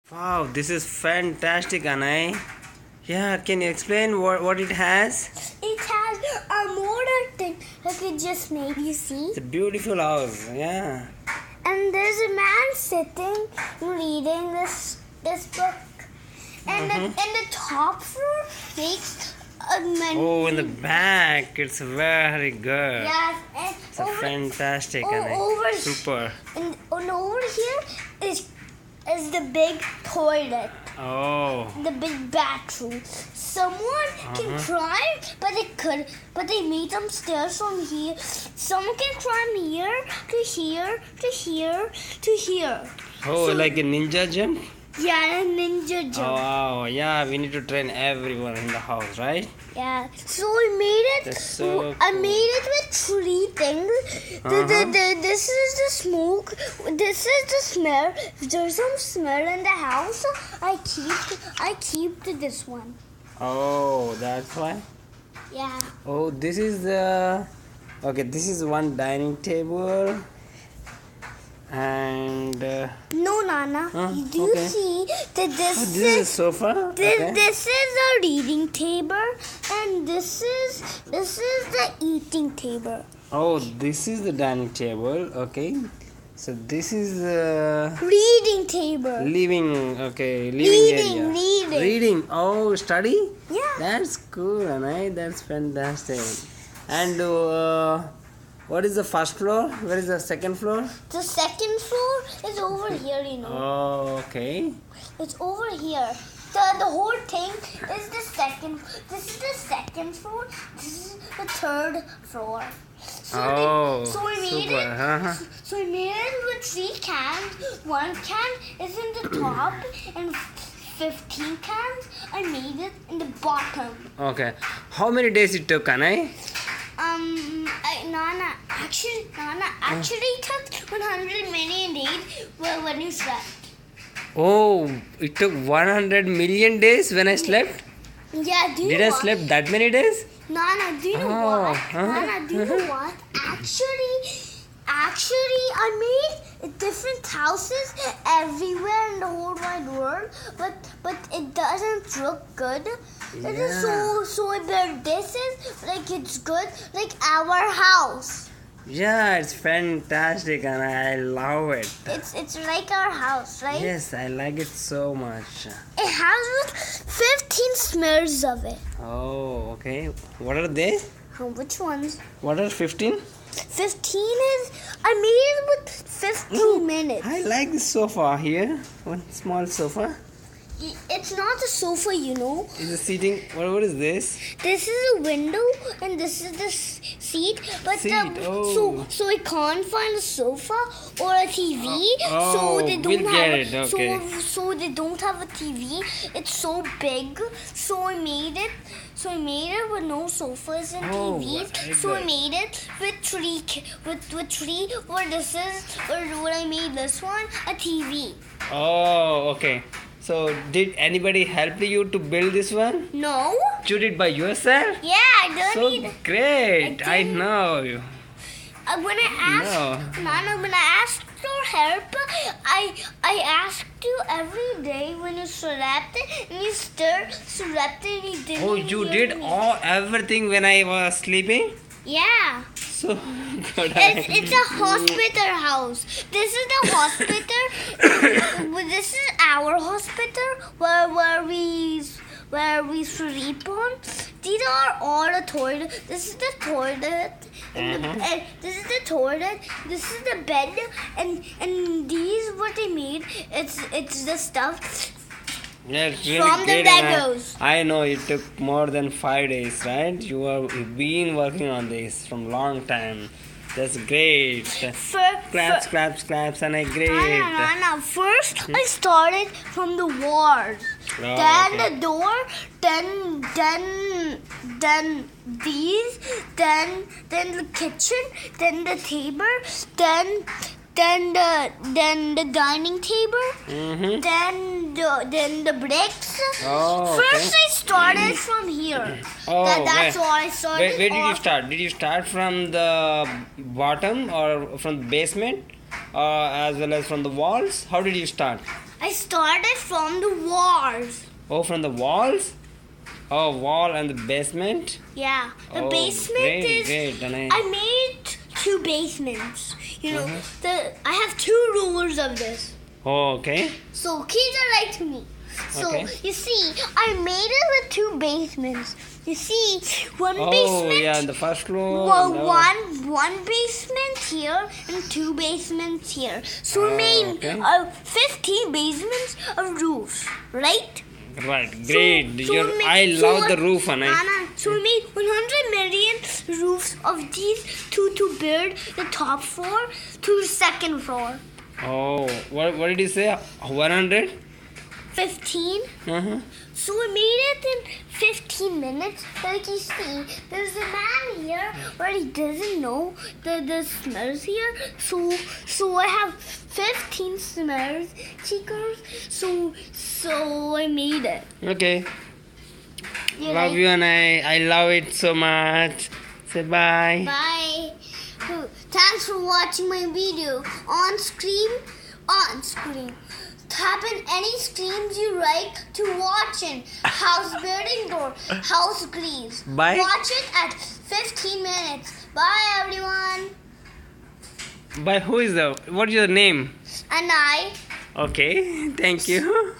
Wow, this is fantastic, Anay. Yeah, can you explain what it has? It has a motor thing like it just made, you see? It's a beautiful house, yeah. And there's a man sitting reading this book. And the top floor makes a many. Oh, in the back, it's very good. Yes, and It's a fantastic, Anay. over Super. And over here is the big toilet. Oh. The big bathroom. Someone can climb, but they made some stairs from here. Someone can climb here to here to here to here. Oh, like a ninja jump? Yeah, a ninja Oh, jump. wow, yeah, we need to train everyone in the house, right? Yeah. So I made it. That's so I cool. made it with three things. This is the smoke. This is the smell. If there's some smell in the house, I keep this one. Oh, that's why? Yeah. Oh, this is the... Okay, this is one dining table. And... No, Nana. Do you okay. see that this is a sofa? Okay. this is a reading table, and this is the eating table. Oh, this is the dining table. Okay. So this is the Reading table. living. Okay, living area. Reading. Reading. Oh, study. Yeah. That's cool, Anay. That's fantastic. And what is the first floor? Where is the second floor? The second floor is over here, you know. Oh, okay. It's over here. The whole thing is the second. This is the second floor. This is the third floor. Oh, so we made super. it. So we made it with 3 cans. 1 can is in the top, and 15 cans I made it in the bottom. Okay. How many days it took, Anay? Nana, actually it took 100 million days when you slept. Oh, it took 100 million days when I slept? Yeah, do you Did know I what? sleep that many days? Nana, do you know Oh, what? huh? Nana, do you know what? Actually, I made different houses everywhere in the whole wide world, but it doesn't look good. It is so bad. This is like it's good, like our house. Yeah, it's fantastic and I love it. It's like our house, right? Yes, I like it so much. It has 15 smears of it. Oh, okay. What are they? Which ones? What are 15? 15 is I made it with 15 minutes. I like this sofa here. One small sofa. It's not a sofa, you know. Is the seating? What is this? This is a window and this is the seat. But so I can't find a sofa or a TV. So they don't have. Okay. So they don't have a TV. It's so big. So I made it. So I made it with no sofas and TVs. So I made it with three. Where this is. Where I made this one a TV. Oh, okay. So, did anybody help you to build this one? No. You did by yourself? Yeah, I don't So need. great! I know you. When I asked Nana, when I asked for help, I asked you every day when you slept and you still slept and you didn't. Oh, you hear did me. everything when I was sleeping? Yeah. So good. It's a hospital house. This is the hospital. This is our hospital where we sleep on. These are all the toilet. This is the toilet. And this is the toilet. This is the bed. And these what they made. It's the stuff. Yeah, it's really From the great, Legos. I know it took more than 5 days, right? You've been working on this from long time. That's great. Claps, and I great. No. First, I started from the walls, then the door, then these, then the kitchen, then the table, then the dining table, then the bricks. First, I started from here. That's all I started. Where did you start? Did you start from the bottom or from the basement, as well as from the walls? How did you start? I started from the walls. Oh, from the walls? Oh, wall and the basement? Yeah, the Oh, basement great, is. great, Anay. I made 2 basements. You know, Uh-huh. I have 2 rows of this. Oh, okay. So kids are like to me. So Okay. you see, I made it with 2 basements. You see, one Oh, basement. yeah, in the first floor. Well, no. one basement here and 2 basements here. So we Oh, made okay. 50 basements of roofs, right? Right, great. So we I made- love so- the roof, Anay. Anna, so we made 100 million roofs of these to build the top floor to the second floor. Oh, what did you say? 100? 15. Uh-huh. So we made it in 15 minutes. Like you see, there's a man here, but he doesn't know the smells here. So I have 15 smells seekers. So I made it. Okay. You Love like- you, Anay. I love it so much. Say bye. Bye. Thanks for watching my video. On screen. Tap in any screens you like to watch in. House building or house grease. Bye. Watch it at 15 minutes. Bye everyone. Bye. What is your name? And I. Okay. Thank you.